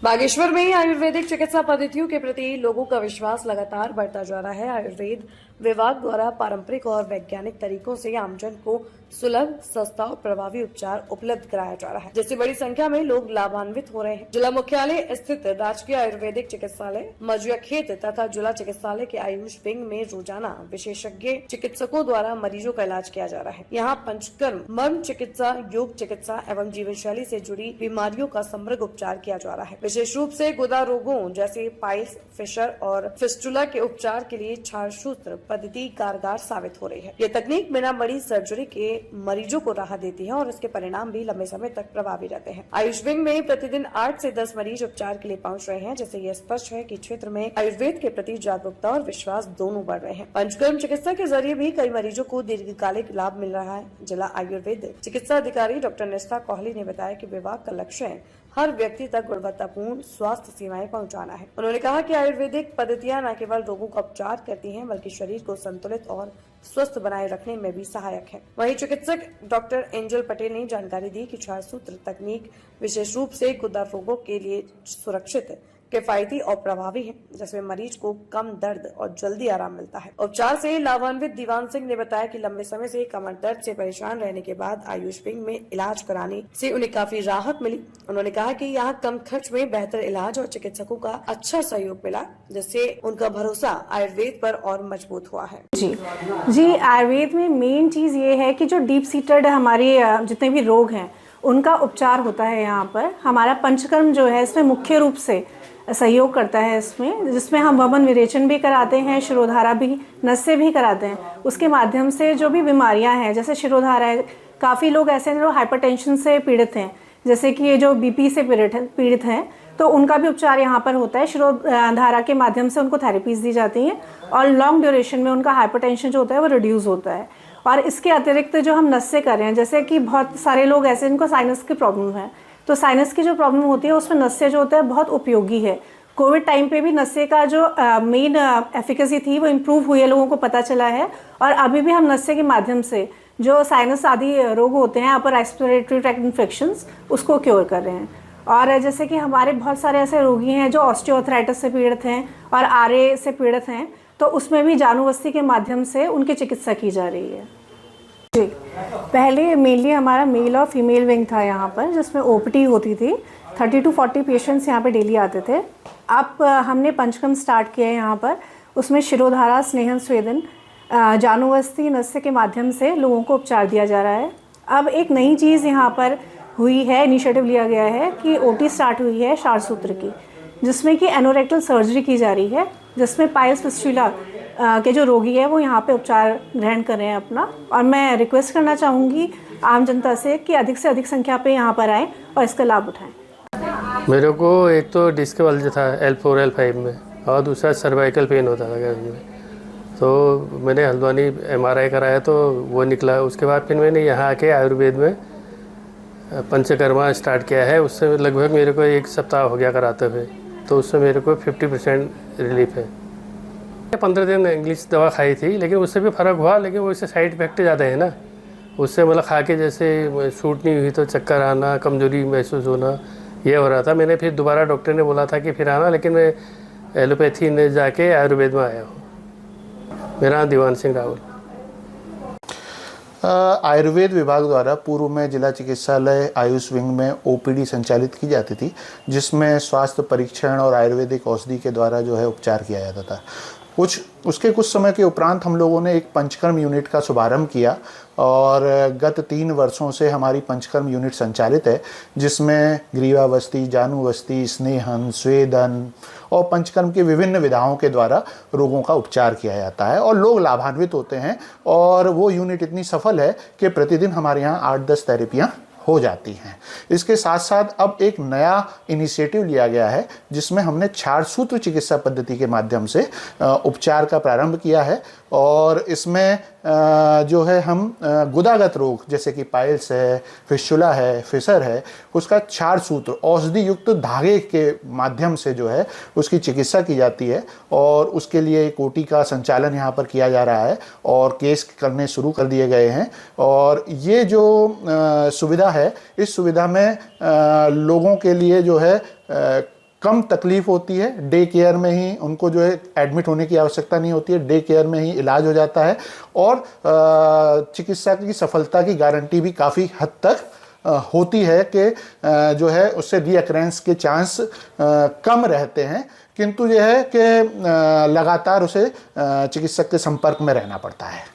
बागेश्वर में आयुर्वेदिक चिकित्सा पद्धतियों के प्रति लोगों का विश्वास लगातार बढ़ता जा रहा है। आयुर्वेद विभाग द्वारा पारंपरिक और वैज्ञानिक तरीकों से आमजन को सुलभ, सस्ता और प्रभावी उपचार उपलब्ध कराया जा रहा है, जिससे बड़ी संख्या में लोग लाभान्वित हो रहे हैं। जिला मुख्यालय स्थित राजकीय आयुर्वेदिक चिकित्सालय मजुआ खेत तथा जिला चिकित्सालय के आयुष विंग में रोजाना विशेषज्ञ चिकित्सकों द्वारा मरीजों का इलाज किया जा रहा है। यहाँ पंचकर्म, मर्म चिकित्सा, योग चिकित्सा एवं जीवन शैली से जुड़ी बीमारियों का समग्र उपचार किया जा रहा है। विशेष रूप से गुदा रोगों जैसे पाइल्स, फिशर और फिस्टुला के उपचार के लिए क्षारसूत्र पद्धति कारगर साबित हो रही है। ये तकनीक बिना बड़ी सर्जरी के मरीजों को राहत देती है और इसके परिणाम भी लंबे समय तक प्रभावी रहते हैं। आयुष विंग में प्रतिदिन 8 से 10 मरीज उपचार के लिए पहुंच रहे हैं, जिससे ये स्पष्ट है कि क्षेत्र में आयुर्वेद के प्रति जागरूकता और विश्वास दोनों बढ़ रहे हैं। पंचकर्म चिकित्सा के जरिए भी कई मरीजों को दीर्घकालिक लाभ मिल रहा है। जिला आयुर्वेद चिकित्सा अधिकारी डॉक्टर निष्ठा कोहली ने बताया कि विभाग का लक्ष्य है हर व्यक्ति तक गुणवत्तापूर्ण स्वास्थ्य सेवाएं पहुंचाना है। उन्होंने कहा कि आयुर्वेदिक पद्धतियां न केवल रोगों का उपचार करती हैं, बल्कि शरीर को संतुलित और स्वस्थ बनाए रखने में भी सहायक है। वहीं चिकित्सक डॉक्टर एंजल पटेल ने जानकारी दी कि क्षारसूत्र तकनीक विशेष रूप से गुदा रोगों के लिए सुरक्षित, किफायती और प्रभावी है, जिसमें मरीज को कम दर्द और जल्दी आराम मिलता है। उपचार से लाभान्वित दीवान सिंह ने बताया कि लंबे समय से कमर दर्द से परेशान रहने के बाद आयुष विंग में इलाज कराने से उन्हें काफी राहत मिली। उन्होंने कहा कि यहाँ कम खर्च में बेहतर इलाज और चिकित्सकों का अच्छा सहयोग मिला, जिससे उनका भरोसा आयुर्वेद पर और मजबूत हुआ है। जी, आयुर्वेद में मेन चीज ये है कि जो डीप सीटेड हमारे जितने भी रोग हैं उनका उपचार होता है। यहाँ पर हमारा पंचकर्म जो है इसमें मुख्य रूप से सहयोग करता है इसमें, जिसमें हम वमन विरेचन भी कराते हैं, शिरोधारा भी, नस्य भी कराते हैं। उसके माध्यम से जो भी बीमारियां हैं, जैसे शिरोधारा है, काफ़ी लोग ऐसे हैं जो हाइपरटेंशन से पीड़ित हैं, जैसे कि ये जो बीपी से पीड़ित हैं, तो उनका भी उपचार यहाँ पर होता है। शिरोधारा के माध्यम से उनको थेरेपीज दी जाती हैं और लॉन्ग ड्यूरेशन में उनका हाइपरटेंशन जो होता है वो रिड्यूस होता है। और इसके अतिरिक्त जो हम नस्य कर रहे हैं, जैसे कि बहुत सारे लोग ऐसे जिनको साइनस की प्रॉब्लम है, तो साइनस की जो प्रॉब्लम होती है उसमें नस्य जो होता है बहुत उपयोगी है। कोविड टाइम पे भी नस्य का जो मेन एफिकेसी थी वो इम्प्रूव हुई है, लोगों को पता चला है। और अभी भी हम नस्य के माध्यम से जो साइनस आदि रोग होते हैं, अपर रेस्पिरेटरी ट्रैक्ट इन्फेक्शंस, उसको क्योर कर रहे हैं। और जैसे कि हमारे बहुत सारे ऐसे रोगी हैं जो ऑस्टियोआर्थराइटिस से पीड़ित हैं और आरए से पीड़ित हैं, तो उसमें भी जानुवस्ती के माध्यम से उनकी चिकित्सा की जा रही है। जी, पहले मेनली हमारा मेल और फीमेल विंग था यहाँ पर, जिसमें ओपीडी होती थी। 30 to 40 पेशेंट्स यहाँ पे डेली आते थे। अब हमने पंचकर्म स्टार्ट किया है यहाँ पर, उसमें शिरोधारा, स्नेहन, स्वेदन, जानुवस्ती, नस्य के माध्यम से लोगों को उपचार दिया जा रहा है। अब एक नई चीज़ यहाँ पर हुई है, इनिशिएटिव लिया गया है कि ओटी स्टार्ट हुई है क्षारसूत्र की, जिसमें कि एनोरेक्टल सर्जरी की जा रही है, जिसमें पाइल्स, फिस्टुला के जो रोगी है वो यहाँ पे उपचार ग्रहण कर रहे हैं अपना। और मैं रिक्वेस्ट करना चाहूँगी आम जनता से कि अधिक से अधिक संख्या पे यहाँ पर आएँ और इसका लाभ उठाएं। मेरे को एक तो डिस्क बल्ज था L4 L5 में, और दूसरा सर्वाइकल पेन होता था गर्दन में। तो मैंने हल्द्वानी MRI कराया तो वो निकला। उसके बाद फिर मैंने यहाँ आके आयुर्वेद में पंचकर्मा स्टार्ट किया है। उससे लगभग मेरे को 1 सप्ताह हो गया कराते हुए, तो उससे मेरे को 50% रिलीफ है। 15 दिन इंग्लिश दवा खाई थी, लेकिन उससे भी फ़र्क हुआ, लेकिन वो इससे साइड इफेक्ट ज़्यादा है ना। उससे मतलब खा के जैसे सूट नहीं हुई तो चक्कर आना, कमजोरी महसूस होना, ये हो रहा था। मैंने फिर दोबारा डॉक्टर ने बोला था कि फिर आना, लेकिन मैं एलोपैथी ने जाके आयुर्वेद में आया हूँ। मेरा नाम दीवान सिंह रावल। आयुर्वेद विभाग द्वारा पूर्व में जिला चिकित्सालय आयुष विंग में ओपीडी संचालित की जाती थी, जिसमें स्वास्थ्य परीक्षण और आयुर्वेदिक औषधि के द्वारा जो है उपचार किया जाता था। उसके कुछ समय के उपरांत हम लोगों ने एक पंचकर्म यूनिट का शुभारंभ किया और गत 3 वर्षों से हमारी पंचकर्म यूनिट संचालित है, जिसमें ग्रीवावस्थी, जानुवस्ती, स्नेहन, स्वेदन और पंचकर्म की विभिन्न विधाओं के द्वारा रोगों का उपचार किया जाता है और लोग लाभान्वित होते हैं। और वो यूनिट इतनी सफल है कि प्रतिदिन हमारे यहाँ 8-10 थेरेपियाँ हो जाती हैं। इसके साथ साथ अब एक नया इनिशिएटिव लिया गया है, जिसमें हमने क्षारसूत्र चिकित्सा पद्धति के माध्यम से उपचार का प्रारंभ किया है। और इसमें जो है हम गुदागत रोग जैसे कि पाइल्स है, फिस्टुला है, फिशर है, उसका क्षारसूत्र औषधि युक्त धागे के माध्यम से जो है उसकी चिकित्सा की जाती है। और उसके लिए एक ओटी का संचालन यहाँ पर किया जा रहा है और केस करने शुरू कर दिए गए हैं। और ये जो सुविधा है, इस सुविधा में लोगों के लिए जो है कम तकलीफ होती है। डे केयर में ही उनको जो है एडमिट होने की आवश्यकता नहीं होती है, डे केयर में ही इलाज हो जाता है और चिकित्सा की सफलता की गारंटी भी काफ़ी हद तक होती है कि जो है उससे रीअकरेंस के चांस कम रहते हैं, किंतु यह है कि लगातार उसे चिकित्सक के संपर्क में रहना पड़ता है।